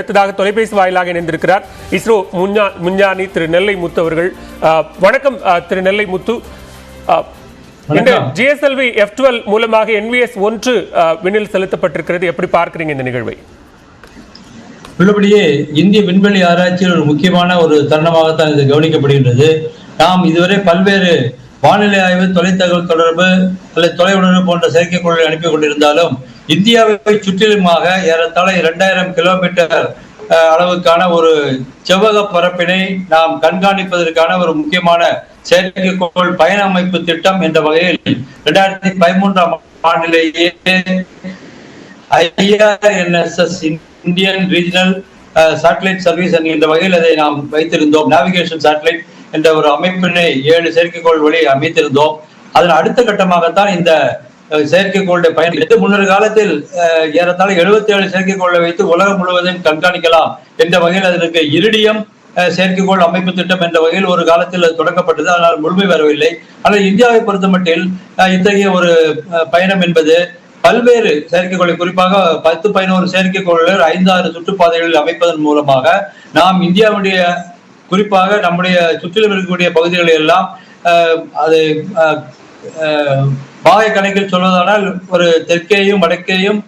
அடுத்ததாக தொலைபேசி வாயிலாக இணைந்திருக்கிறார் இஸ்ரோ முஞ்ஞானி திரு நெல்லை முத்து அவர்கள். வணக்கம் திரு நெல்லை முத்து. இந்த GSLV F12 மூலமாக NVS 1 விண்ணில் செலுத்தப்பட்டிருக்கிறது. எப்படி பார்க்கிறீங்க இந்த நிகழ்வை? உள்ளபடியே இந்திய விண்வெளி ஆராய்ச்சியில் ஒரு முக்கியமான ஒரு தருணமாகத்தான் இது கவனிக்கப்படுகின்றது. நாம் இதுவரை பல்வேறு வானிலை ஆய்வு, தொலைத்தகவல் தொடர்பு அல்லது தொலை உணர்வு போன்ற செயற்கைக்கோள்களை அனுப்பி கொண்டிருந்தாலும் இந்தியாவை சுற்றிலுமாக ஏறத்தாழ 2000 கிலோமீட்டர் அளவுக்கான ஒரு செவ்வக பரப்பினை நாம் கண்காணிப்பதற்கான ஒரு முக்கியமான செயற்கைக்கோள் பயண அமைப்பு திட்டம் என்ற வகையில் 2013ஆம் ஆண்டிலேயே IRNSS Indian regional satellite service என்கின்ற வகையில் அதை நாம் வைத்திருந்தோம். நேவிகேஷன் சேட்டலைட் என்ற ஒரு அமைப்பினை 7 செயற்கைக்கோள் வழி அமைத்திருந்தோம். அதன் அடுத்த கட்டமாகத்தான் இந்த செயற்கைக்கோளுடைய பயன் முன்னொரு காலத்தில் ஏறத்தாழ 77 செயற்கைக்கோளை வைத்து உலகம் முழுவதும் கண்காணிக்கலாம் என்ற வகையில் அதற்கு இரிடியம் செயற்கைக்கோள் அமைப்பு திட்டம் என்ற வகையில் ஒரு காலத்தில் அது தொடங்கப்பட்டது. ஆனால் முழுமை வரவில்லை. ஆனால் இந்தியாவை பொறுத்தமட்டில் இத்தகைய ஒரு பயணம் என்பது பல்வேறு செயற்கைக்கோளை, குறிப்பாக 10-11 செயற்கைக்கோள்கள் 5-6 சுற்றுப்பாதைகளில் அமைப்பதன் மூலமாக நாம் இந்தியாவுடைய குறிப்பாக நம்முடைய சுற்றிலும் இருக்கக்கூடிய பகுதிகளை எல்லாம் அது பாகை கணக்கில் சொல்வதானால் ஒரு தெற்கேயும் வடக்கேயும்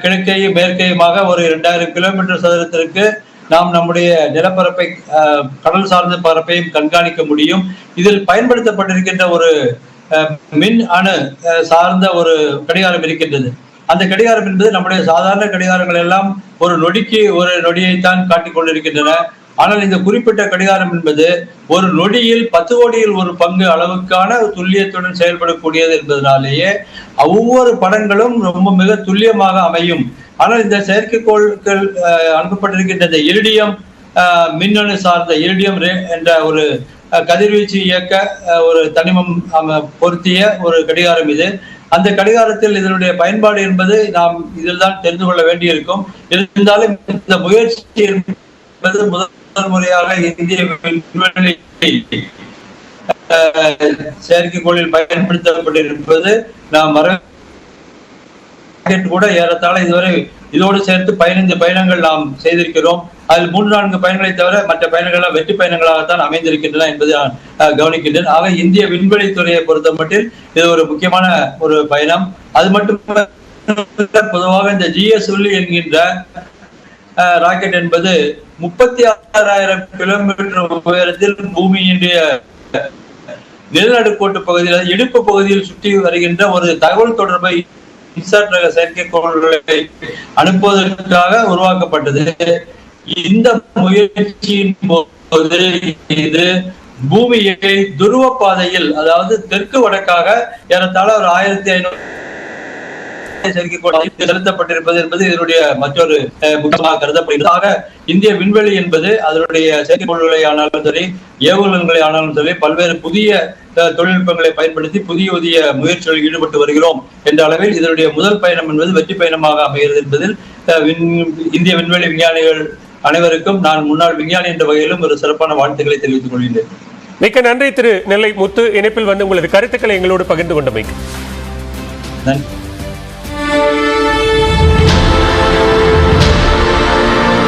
கிழக்கேயும் மேற்கேயுமாக ஒரு 2000 கிலோமீட்டர் சதுரத்திற்கு நாம் நம்முடைய நிலப்பரப்பை, கடல் சார்ந்த பரப்பையும் கண்காணிக்க முடியும். இதில் பயன்படுத்தப்பட்டிருக்கின்ற ஒரு மின் அணு சார்ந்த ஒரு கடிகாரம் இருக்கின்றது. அந்த கடிகாரம் என்பது நம்முடைய சாதாரண கடிகாரங்கள் எல்லாம் ஒரு நொடிக்கு ஒரு நொடியைத்தான் காட்டிக் கொண்டிருக்கின்றன. ஆனால் இந்த குறிப்பிட்ட கடிகாரம் என்பது ஒரு நொடியில் 10 கோடியில் ஒரு பங்கு அளவுக்கான துல்லியத்துடன் செயல்படக்கூடியது என்பதனாலேயே ஒவ்வொரு படங்களும் ரொம்ப மிக துல்லியமாக அமையும். ஆனால் இந்த செயற்கைக்கோள்கள் அனுப்பப்பட்டிருக்கின்ற இந்த இரிடியம் மின்னணு சார்ந்த இரிடியம் என்ற ஒரு கதிர்வீச்சு இயக்க ஒரு தனிமம் பொருத்திய ஒரு கடிகாரம் இது. அந்த கடிகாரத்தில் இதனுடைய பயன்பாடு என்பது நாம் இதில் தான் தெரிந்து கொள்ள வேண்டியிருக்கும். இருந்தாலும் இந்த முயற்சி என்பது முதல் முறையாக இந்திய விண்வெளி செயற்கைக்கோளில் பயன்படுத்தப்பட்டிருப்பது நாம் கூட ஏறத்தாழ இதுவரை இதோடு சேர்த்து 15 பயணங்கள் நாம் செய்திருக்கிறோம். அதில் 3-4 பயணங்களை தவிர மற்ற பயணங்கள் வெற்றி பயணங்களாகத்தான் அமைந்திருக்கின்றன என்பதை நான் கவனிக்கின்றேன். ஆக இந்திய விண்வெளி துறையை பொறுத்த மட்டில் இது ஒரு முக்கியமான ஒரு பயணம். அது மட்டும் பொதுவாக இந்த GSLV என்கின்ற ராக்கெட் என்பது 36,000 கிலோமீட்டர் உயரத்தில் பூமியினுடைய நிலநடுக்கோட்டு பகுதியில் இடுப்பு பகுதியில் சுற்றி வருகின்ற ஒரு தகவல் தொடர்பை ரக செயற்கைக்கோள்களை அனுப்புவதற்காக உருவாக்கப்பட்டது. இந்த முயற்சியின் போது இது பூமியை துருவ பாதையில், அதாவது தெற்கு வடக்காக ஏறத்தாழ ஒரு 1500 செயற்கைக்கோள் செலுத்தப்பட்டிருப்பது என்பது இதனுடைய மற்றொரு முக்கியமாக கருதப்படுகிறது. இந்திய விண்வெளி என்பது அதனுடைய செயற்கைக்கோள்களை ஆனாலும் சரி, ஏவுகணைகளை ஆனாலும் சரி, பல்வேறு புதிய தொழில்நுட்பங்களை பயன்படுத்தி புதிய முயற்சிகளில் ஈடுபட்டு வருகிறோம் என்ற அளவில் இதனுடைய முதல் பயணம் என்பது வெற்றி பயணமாக அமைகிறது என்பதில் இந்திய விண்வெளி விஞ்ஞானிகள் அனைவருக்கும் நான் முன்னாள் விஞ்ஞானி என்ற வகையிலும் ஒரு சிறப்பான வாழ்த்துக்களை தெரிவித்துக் கொள்கிறேன். மிக்க நன்றி திரு நெல்லை முத்து. இணைப்பில் வந்து உங்களது கருத்துக்களை எங்களோடு பகிர்ந்து கொண்டமைக்கு நன்றி.